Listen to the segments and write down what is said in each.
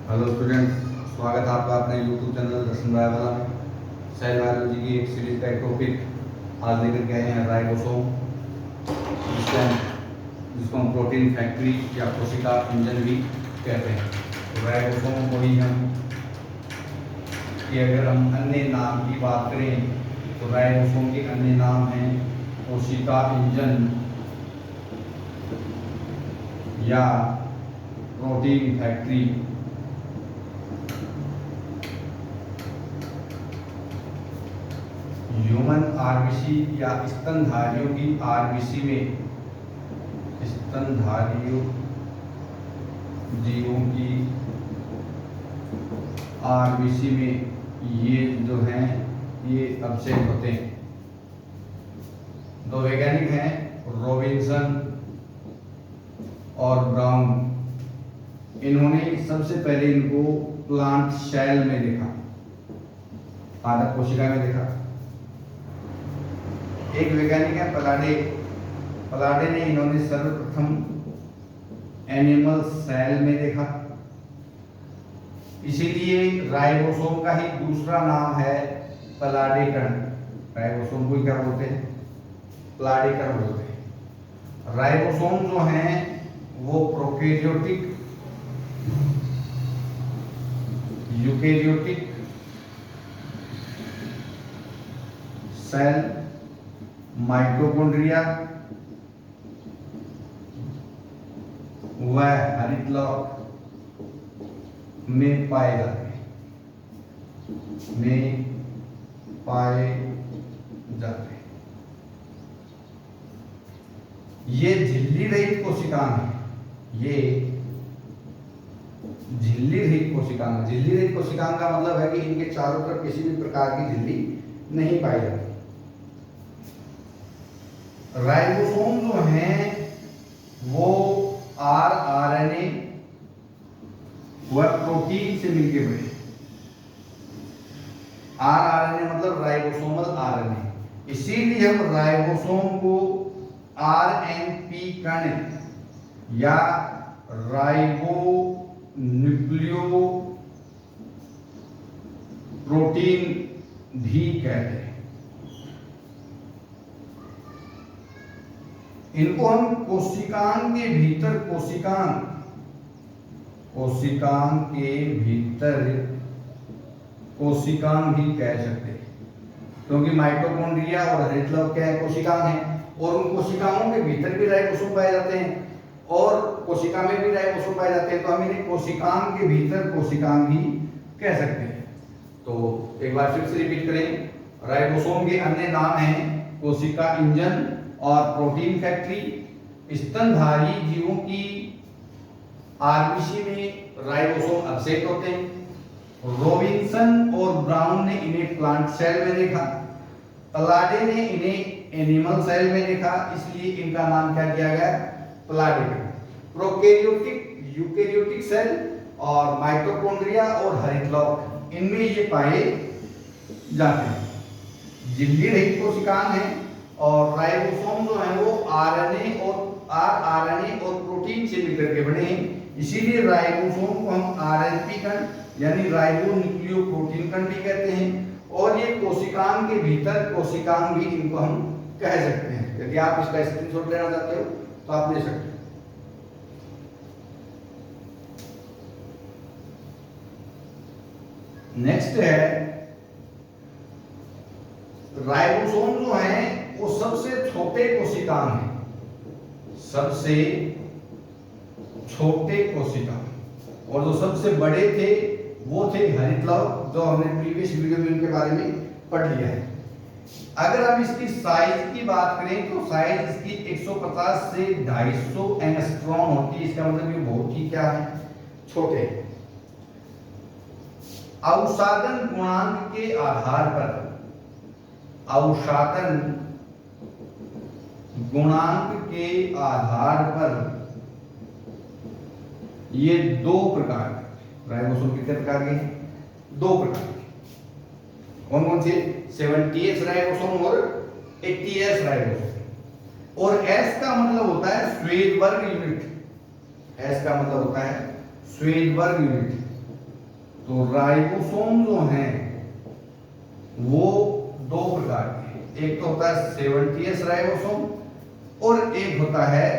Hello students, स्वागत है आपका अपने यूट्यूब चैनल दर्शन बायोवाला में। सेल बायोलॉजी की एक सीरीज का एक टॉपिक आज लेकर के आए हैं, राइबोसोम, जिसको हम प्रोटीन फैक्ट्री या कोशिका इंजन भी कहते हैं। तो राइबोसोम को ही हम कि अगर हम अन्य नाम की बात करें तो राइबोसोम के अन्य नाम हैं कोशिका इंजन या प्रोटीन फैक्ट्री। ह्यूमन आरबीसी या स्तनधारियों की आरबीसी में, स्तनधारियों जीवों की आरबीसी में ये जो हैं ये अवशेष होते हैं। दो वैज्ञानिक हैं, रॉबिन्सन और ब्राउन। इन्होंने सबसे पहले इनको प्लांट सेल में देखा, पादप कोशिका में देखा। एक वैज्ञानिक है पलाडे ने इन्होंने सर्वप्रथम एनिमल सेल में देखा। इसीलिए राइबोसोम का ही दूसरा नाम है पलाडेकण। राइबोसोम को क्या बोलते हैं? पलाडेकण बोलते हैं। राइबोसोम जो हैं वो प्रोकैरियोटिक, यूकैरियोटिक सेल, माइटोकॉन्ड्रिया व हरितलॉक में पाए जाते हैं, ये झिल्ली रहित कोशिकाएं हैं। ये झिल्ली रहित कोशिकाएं। झिल्ली रहित कोशिकाएं का मतलब है कि इनके चारों तरफ किसी भी प्रकार की झिल्ली नहीं पाई जाती। राइबोसोम जो हैं वो आरएनए व प्रोटीन से मिलके बने। आरएनए मतलब राइबोसोमल आरएनए। इसीलिए हम राइबोसोम को आरएनपी कण या राइबो न्यूक्लियो प्रोटीन भी कहते हैं। इनको हम कोशिकांग के भीतर, कोशिकांग के भीतर कोशिकांग भी कह सकते हैं, क्योंकि माइटोकॉन्ड्रिया और हरितलॉक क्या है? कोशिकांग हैं। और उन कोशिकाओं के भीतर भी राइबोसोम पाए जाते हैं और कोशिका में भी राइबोसोम पाए जाते हैं। तो हम इन्हें कोशिकांग के भीतर कोशिकांग भी कह सकते हैं। तो एक बार फिर से रिपीट करें, राइबोसोम के अन्य नाम हैं कोशिका इंजन और प्रोटीन फैक्ट्री। स्तनधारी जीवों की आरबीसी में राइबोसोम अवशेष होते हैं। रॉबिन्सन और ब्राउन ने इन्हें प्लांट सेल में देखा। पलाडे ने इन्हें एनिमल सेल में देखा, इसलिए इनका नाम क्या किया गया? पलाडेकण। प्रोकैरियोटिक, यूकैरियोटिक सेल और माइटोकॉन्ड्रिया और हरितलॉक, इनमें ये पाए जाते हैं। झिल्ली रहित कोशिकाएं हैं और राइबोसोम जो है वो आरएनए और प्रोटीन से मिलकर के बने हैं। इसीलिए राइबोसोम को हम आरएनपी कण यानी राइबो न्यूक्लियो प्रोटीन कण भी कहते हैं। और ये कोशिकांग के भीतर कोशिकांग भी इनको हम कह सकते हैं। यदि आप इसका स्क्रीनशॉट लेना चाहते हो तो आप ले सकते हो। नेक्स्ट है, राइबोसोम जो हैं वो सबसे छोटे कोशिकांग हैं, सबसे छोटे कोशिकांग। और जो सबसे बड़े थे वो थे हरितलॉक, जो हमने प्रीवियस वीडियो में इनके बारे में पढ़ लिया है। अगर हम इसकी साइज की बात करें तो साइज इसकी 150 से 250 एंगस्ट्रॉम होती है। इसका मतलब ये बहुत ही क्या है? छोटे। अवसादन गुणांक के आधार पर, अवसादन गुणांक के आधार पर ये दो प्रकार, राइबोसोम कितने प्रकार के हैं? दो प्रकार के। कौन कौन से? 70S राइबोसोम और 80S राइबोसोम। और S का मतलब होता है श्वेतवर्ग यूनिट। S का मतलब होता है श्वेतवर्ग यूनिट। तो राइबोसोम जो हैं वो दो प्रकार के हैं। एक तो होता है 70s राइबोसोम और एक होता है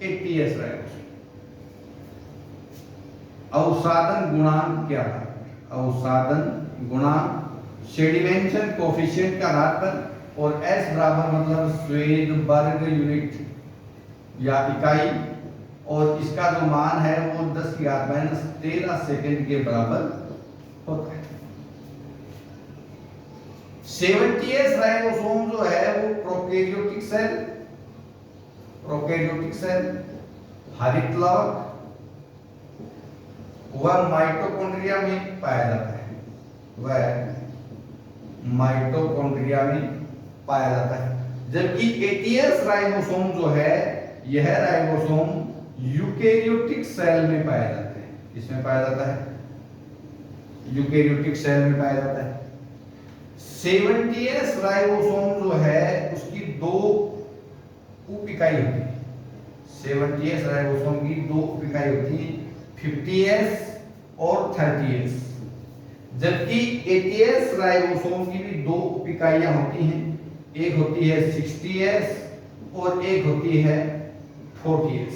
80s राइबोसोम। अवसादन गुणांक क्या है? अवसादन गुणांक शेडिमेंशन कोफिशिएंट के आधार पर, और S बराबर मतलब स्वेदबर्ग यूनिट या इकाई, और इसका जो मान है वो 10⁻⁻13 सेकंड के बराबर होता है। 70s राइबोसोम जो है वो प्रोकैरियोटिक सेल, हरित लवक वह माइटोकॉन्ड्रिया में पाया जाता है, वह माइटोकॉन्ड्रिया में पाया जाता है। जबकि 80s राइबोसोम जो है यह राइबोसोम यूकेरियोटिक सेल में पाया जाता है। इसमें पाया जाता है, यूकेरियोटिक सेल में पाया जाता है। 70s राइबोसोम जो है उसकी दो उप इकाई होती है। 70s राइबोसोम की दो उप इकाई होती है, 50s और 30s। जबकि 80s राइबोसोम की भी दो उप इकाइयां होती हैं, एक होती है 60s और एक होती है 40s।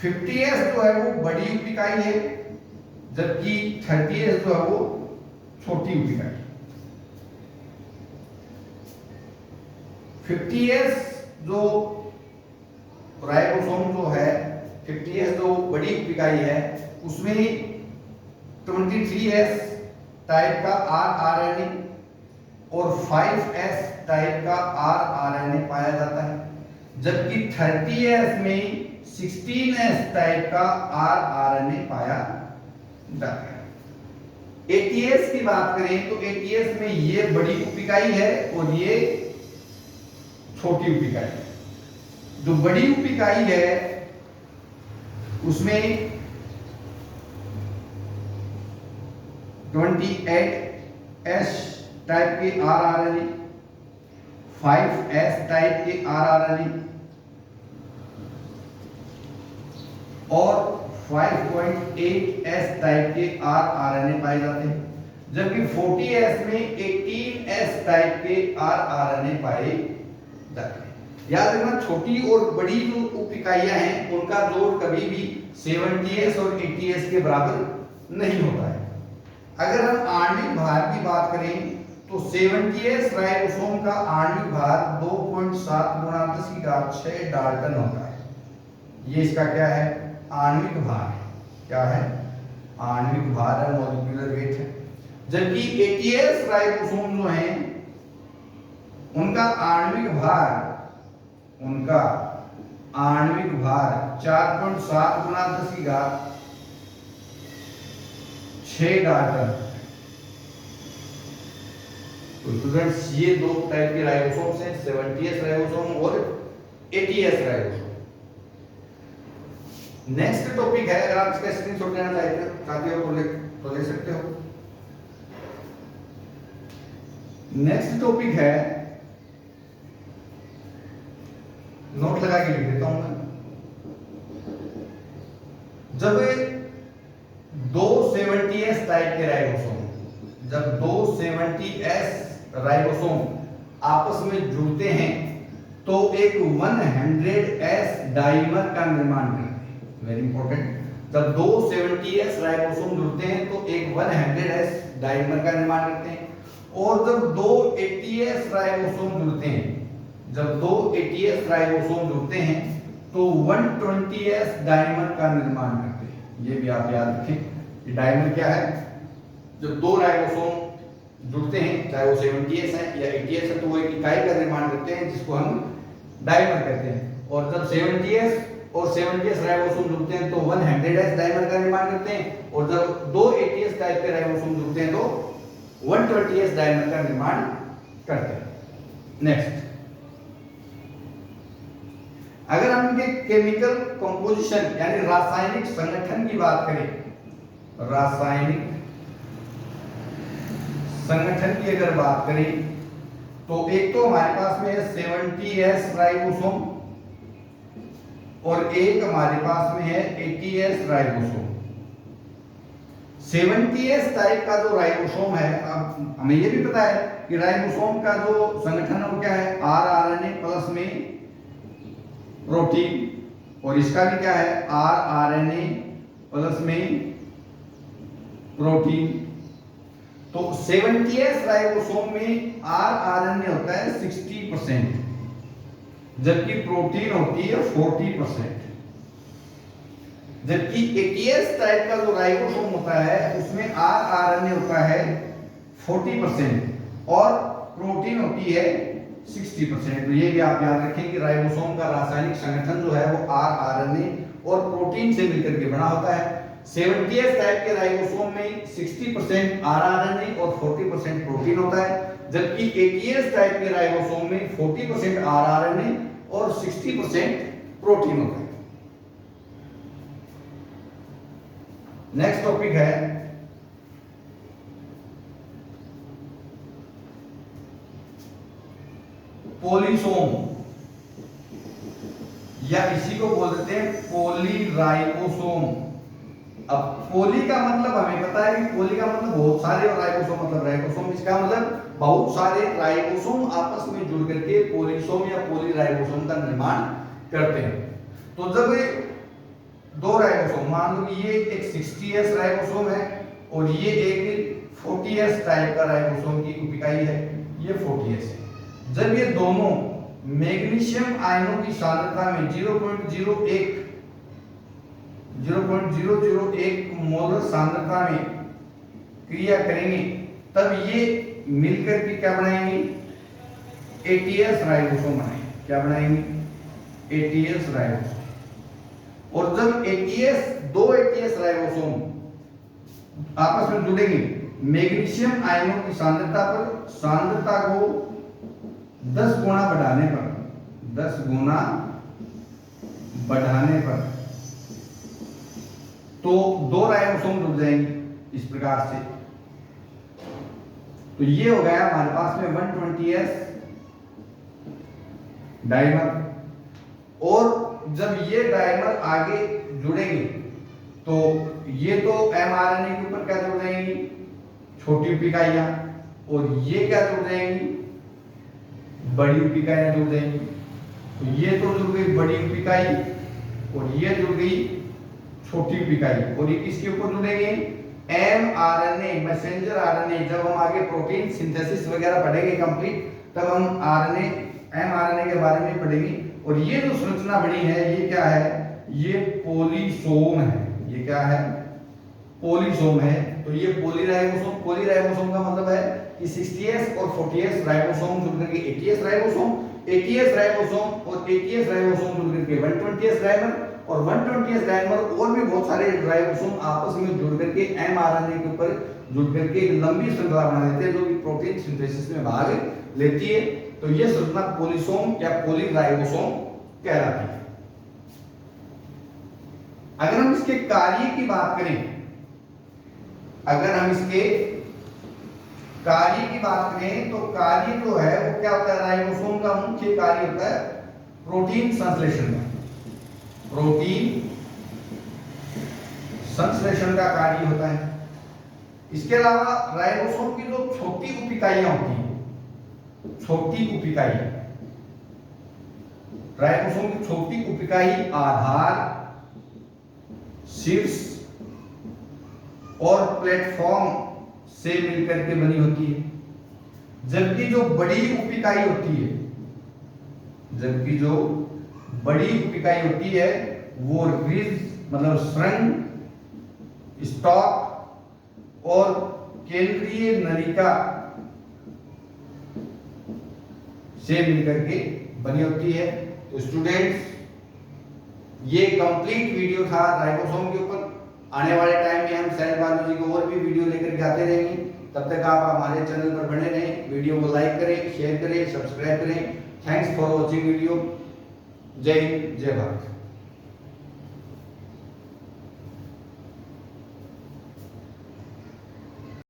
50s जो है वो बड़ी उप इकाई है, जबकि 30s जो है वो छोटी उप इकाई। 50s जो राइबोसोम जो है, 50s जो बड़ी उप इकाई है उसमें 23s टाइप का rRNA और 5s टाइप का rRNA पाया जाता है। जबकि 30s में 16s टाइप का rRNA पाया जाता है। 80s की बात करें तो 80s में ये बड़ी उप इकाई है और ये छोटी उप इकाई है। जो बड़ी उप इकाई है उसमें 28s टाइप के rRNA, 5s टाइप के rRNA और 5.8s टाइप के rRNA पाए जाते हैं। जबकि 40s में 18s टाइप के rRNA पाए जाते हैं। याद रखना, छोटी और बड़ी जो उप इकाइयां हैं उनका जोड़ कभी भी 70s और 80s के बराबर नहीं होता है। अगर हम आणविक भार की बात करें तो 70s राइबोसोम का आणविक भार 2.7 × 10⁶ डाल्टन होता है। ये इसका क्या है? आणविक भार। क्या है? आणविक भार है, मॉलिक्यूलर वेट है। जबकि 80s राइबोसोम जो हैं उनका आणविक भार 4.7 × 10⁶ डाल्टन। तो स्टूडेंट्स ये दो टाइप के राइबोसोम्स हैं, 70s राइबोसोम और 80s राइबोसोम। नेक्स्ट टॉपिक है, अगर आप इसका स्क्रीनशॉट लेना चाहते हो तो ले सकते हो। नेक्स्ट टॉपिक है, नोट लगा के लिख देता हूं मैं। जब दो 70s टाइप के राइबोसोम, जब दो 70s राइबोसोम आपस में जुड़ते हैं तो एक 100s डाइमर का निर्माण करते हैं। वेरी इंपॉर्टेंट, जब दो 70s राइबोसोम जुड़ते हैं तो एक 100s डाइमर का निर्माण करते हैं। और जब दो 80s राइबोसोम जुड़ते हैं, जब दो 80s राइबोसोम जुड़ते हैं तो 120s डाइमर का निर्माण करते हैं। ये भी आप याद रखें। डाइमर क्या है? जब दो राइबोसोम जुड़ते हैं, चाहे वो 70s हैं या 80s हैं, तो वो एक इकाई का निर्माण करते हैं जिसको हम डाइमर कहते हैं। और जब 70s और 70s राइबोसोम जुड़ते हैं तो 100s डाइमर का निर्माण करते हैं। और जब दो 80s टाइप के राइबोसोम जुड़ते हैं तो 120s डाइमर का निर्माण करते हैं। नेक्स्ट, अगर हम इनके केमिकल कंपोजिशन यानी रासायनिक संगठन की बात करें, रासायनिक संगठन की अगर बात करें तो एक तो हमारे पास में है 70s राइबोसोम और एक हमारे पास में है 80s राइबोसोम। 70s टाइप का जो राइबोसोम है, अब हमें ये भी पता है कि राइबोसोम का जो संगठन है वो क्या है, rRNA प्लस में प्रोटीन, और इसका भी क्या है, rRNA प्लस में प्रोटीन। तो 70s राइबोसोम में rRNA होता है 60%, जबकि प्रोटीन होती है 40%। जबकि 80s टाइप का जो राइबोसोम होता है उसमें rRNA होता है 40% और प्रोटीन होती है 60%। तो ये भी आप याद रखें कि राइबोसोम का रासायनिक संगठन जो है वो rRNA और प्रोटीन से मिलकर के बना होता है। 70s टाइप के राइबोसोम में 60% rRNA और 40% प्रोटीन होता है, जबकि 80s टाइप के राइबोसोम में 40% rRNA और 60% प्रोटीन होता है। नेक्स्ट टॉपिक है पोलीसोम, या इसी को बोल देते हैं पोलीराइबोसोम। अब पोली का मतलब हमें पता है कि पोली का मतलब बहुत सारे और राइबोसोम मतलब राइबोसोम, इसका मतलब बहुत सारे राइबोसोम आपस में जुड़ करके पोलीसोम या पोलीराइबोसोम का निर्माण करते हैं। तो जब दो राइबोसोम, मान लो ये एक 60s राइबोसोम है और ये एक 40s टाइप का राइबोसोम की इकाई है, ये 40s है। जब ये दोनों मैग्नीशियम आयनों की सांद्रता में 0.001 मोलर सांद्रता में क्रिया करेंगे, तब ये मिलकर के क्या बनाएंगे, 80s राइबोसोम बनाएंगे। क्या बनाएंगे, 80s राइबोसोम। और जब 80s राइबोसोम आपस में जुड़ेंगे, मैग्नीशियम आयनों की सांद्रता को 10 गुना बढ़ाने पर तो दो राइबोसोम जुड़ जाएंगे इस प्रकार से। तो ये हो गया हमारे पास में 120s डाइमर। और जब ये डाइमर आगे जुड़ेंगे तो ये तो mRNA के ऊपर क्या जुड़ जाएंगी, छोटी इकाइयां, और ये क्या जुड़ जाएंगी, बड़ी इकाइयां जुड़ जाएंगी। तो ये तो जुड़ गई बड़ी इकाई और ये जुड़ गई छोटी इकाई, और ये किसके ऊपर जुड़ेंगे, mRNA, मैसेंजर RNA। जब हम आगे प्रोटीन सिंथेसिस वगैरह पढ़ेंगे कंप्लीट, तब हम mRNA के बारे में पढ़ेंगे। और ये जो संरचना बनी है ये क्या है, ये पोलीसोम है। ये क्या है, पोलीसोम है। तो ये पोलीराइबोसोम का मतलब है कि 60s और 40s राइबोसोम जुड़ करके 80s राइबोसोम, 80s राइबोसोम और 80s राइबोसोम जुड़ करके 120s डाइमर, और 120s डाइमर और भी बहुत सारे राइबोसोम आपस में जुड़ करके mRNA के ऊपर जुड़ करके एक लंबी श्रृंखला बना देते हैं जो कि प्रोटीन सिंथेसिस में भाग लेती है। तो ये श्रृंखला पोलीसोम या पोलीराइबोसोम कहलाती है। अगर हम इसके कार्य की बात करें, तो कार्य जो है वो क्या होता है, राइबोसोम का मुख्य कार्य होता है प्रोटीन संश्लेषण का। प्रोटीन संश्लेषण का कार्य होता है। इसके अलावा राइबोसोम की जो छोटी उपिकाइयां होती हैं, राइबोसोम की छोटी उपिकाई आधार, शीर्ष और प्लेटफॉर्म से मिलकर के बनी होती है। जबकि जो बड़ी उपिकाई होती है, वो रिज मतलब श्रृंग, स्टॉक और केंद्रीय नलिका से मिलकर के बनी होती है। तो स्टूडेंट्स, ये कंप्लीट वीडियो था राइबोसोम के ऊपर। आने वाले टाइम में हम सेल बायोलॉजी को और भी वीडियो लेकर के आते रहेंगे। तब तक आप हमारे चैनल पर बने रहें। वीडियो को लाइक करें, शेयर करें, सब्सक्राइब करें। Thanks for watching video. जय हिंद, जय भारत।